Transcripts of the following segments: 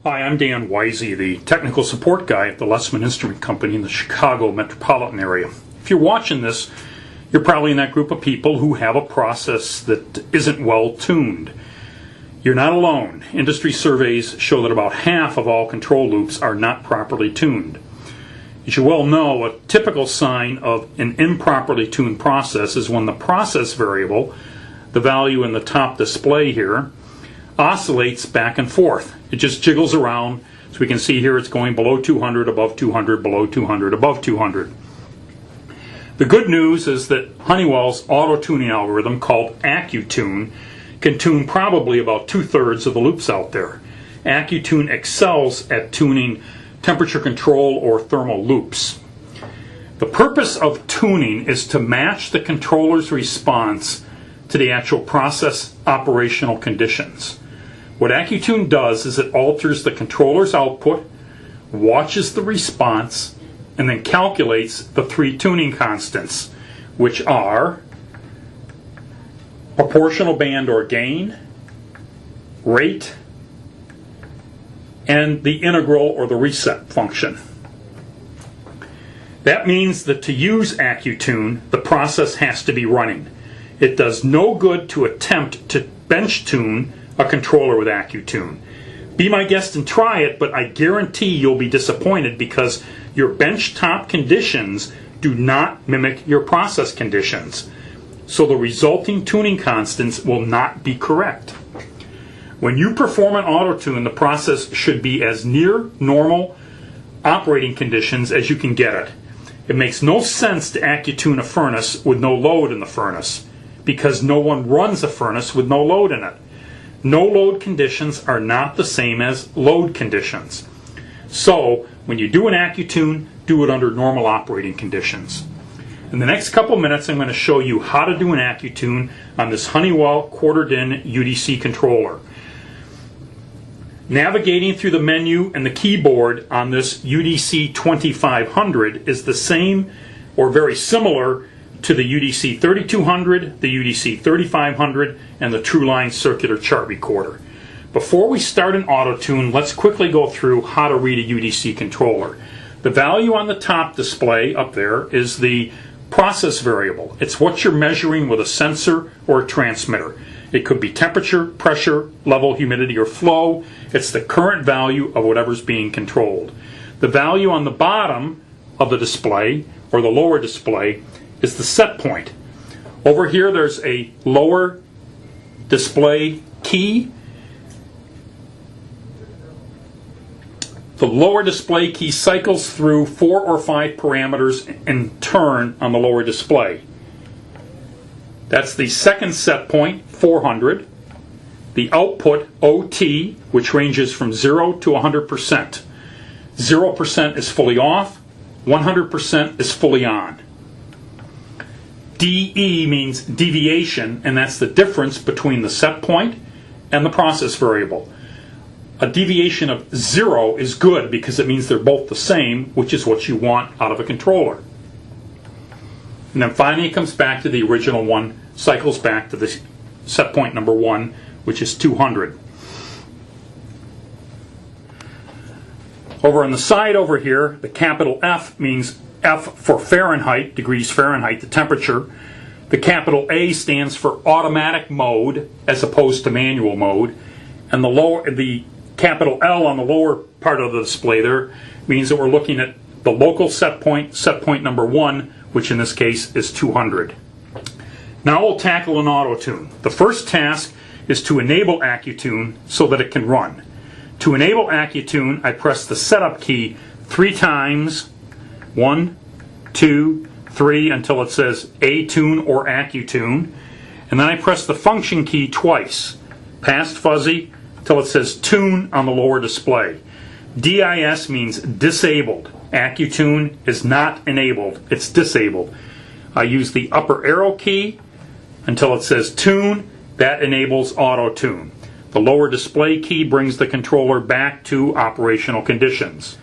Hi, I'm Dan Wisey, the technical support guy at the Lessman Instrument Company in the Chicago metropolitan area. If you're watching this, you're probably in that group of people who have a process that isn't well tuned. You're not alone. Industry surveys show that about half of all control loops are not properly tuned. As you well know, a typical sign of an improperly tuned process is when the process variable, the value in the top display here, oscillates back and forth. It just jiggles around. So we can see here it's going below 200, above 200, below 200, above 200. The good news is that Honeywell's auto-tuning algorithm called Accutune can tune probably about 2/3 of the loops out there. Accutune excels at tuning temperature control or thermal loops. The purpose of tuning is to match the controller's response to the actual process operational conditions. What Accutune does is it alters the controller's output, watches the response, and then calculates the three tuning constants, which are proportional band or gain, rate, and the integral or the reset function. That means that to use Accutune, the process has to be running. It does no good to attempt to bench tune a controller with Accutune. Be my guest and try it, but I guarantee you'll be disappointed because your bench top conditions do not mimic your process conditions. So the resulting tuning constants will not be correct. When you perform an auto-tune, the process should be as near normal operating conditions as you can get it. It makes no sense to Accutune a furnace with no load in the furnace because no one runs a furnace with no load in it. No load conditions are not the same as load conditions. So when you do an Accutune, do it under normal operating conditions. In the next couple minutes, I'm going to show you how to do an Accutune on this Honeywell quartered-in UDC controller. Navigating through the menu and the keyboard on this UDC 2500 is the same or very similar to the UDC 3200, the UDC 3500, and the TrueLine circular chart recorder. Before we start an auto-tune, let's quickly go through how to read a UDC controller. The value on the top display up there is the process variable. It's what you're measuring with a sensor or a transmitter. It could be temperature, pressure, level, humidity, or flow. It's the current value of whatever's being controlled. The value on the bottom of the display, or the lower display, is the set point. Over here there's a lower display key. The lower display key cycles through 4 or 5 parameters in turn on the lower display. That's the second set point, 400. The output, OT, which ranges from 0 to 100%. 0% is fully off, 100% is fully on. DE means deviation, and that's the difference between the set point and the process variable. A deviation of 0 is good because it means they're both the same, which is what you want out of a controller. And then finally it comes back to the original one, cycles back to the set point number 1, which is 200. Over on the side over here, the capital F means F for Fahrenheit, degrees Fahrenheit, the temperature. The capital A stands for automatic mode as opposed to manual mode. And the capital L on the lower part of the display there means that we're looking at the local set point number 1, which in this case is 200. Now we'll tackle an auto-tune. The first task is to enable Accutune so that it can run. To enable Accutune, I press the setup key 3 times, 1, 2, 3, until it says A-tune or Accutune. And then I press the function key twice, past fuzzy, till it says tune on the lower display. DIS means disabled. Accutune is not enabled, it's disabled. I use the upper arrow key until it says tune. That enables auto-tune. The lower display key brings the controller back to operational conditions.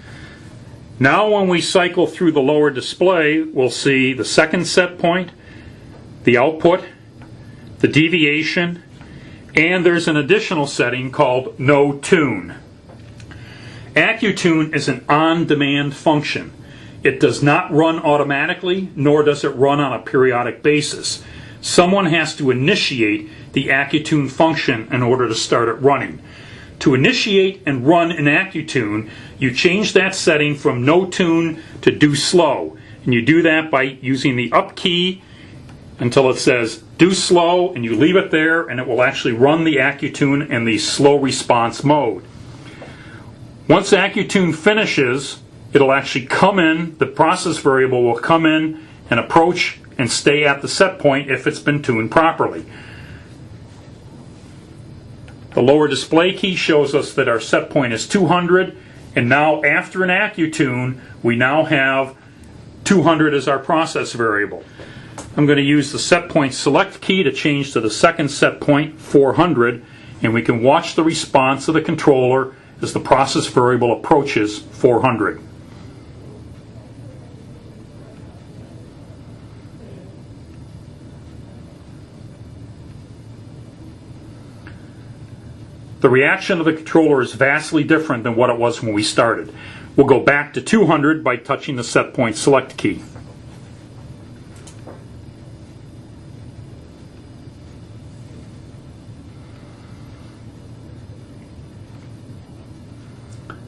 Now when we cycle through the lower display, we'll see the second set point, the output, the deviation, and there's an additional setting called no tune. Accutune is an on-demand function. It does not run automatically, nor does it run on a periodic basis. Someone has to initiate the Accutune function in order to start it running. To initiate and run an Accutune, you change that setting from no tune to do slow. And you do that by using the up key until it says do slow, and you leave it there, and it will actually run the Accutune in the slow response mode. Once Accutune finishes, it'll actually come in, the process variable will come in and approach and stay at the set point if it's been tuned properly. The lower display key shows us that our set point is 200, and now after an Accutune, we now have 200 as our process variable. I'm going to use the set point select key to change to the second set point, 400, and we can watch the response of the controller as the process variable approaches 400. The reaction of the controller is vastly different than what it was when we started. We'll go back to 200 by touching the set point select key.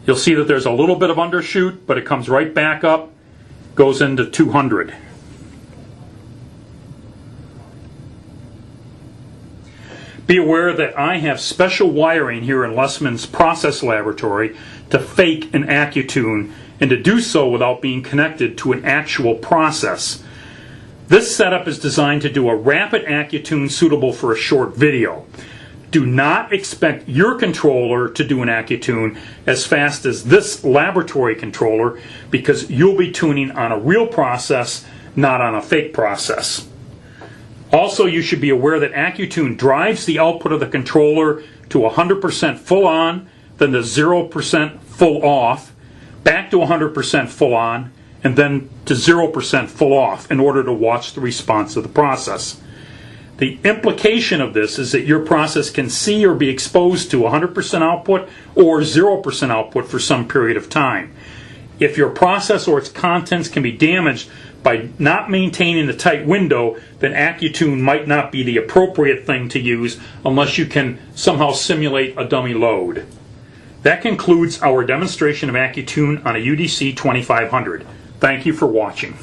You'll see that there's a little bit of undershoot, but it comes right back up, goes into 200. Be aware that I have special wiring here in Lessman's process laboratory to fake an Accutune, and to do so without being connected to an actual process. This setup is designed to do a rapid Accutune suitable for a short video. Do not expect your controller to do an Accutune as fast as this laboratory controller, because you'll be tuning on a real process, not on a fake process. Also, you should be aware that Accutune drives the output of the controller to 100% full on, then to 0% full off, back to 100% full on, and then to 0% full off in order to watch the response of the process. The implication of this is that your process can see or be exposed to 100% output or 0% output for some period of time. If your process or its contents can be damaged by not maintaining the tight window, then Accutune might not be the appropriate thing to use unless you can somehow simulate a dummy load. That concludes our demonstration of Accutune on a UDC 2500. Thank you for watching.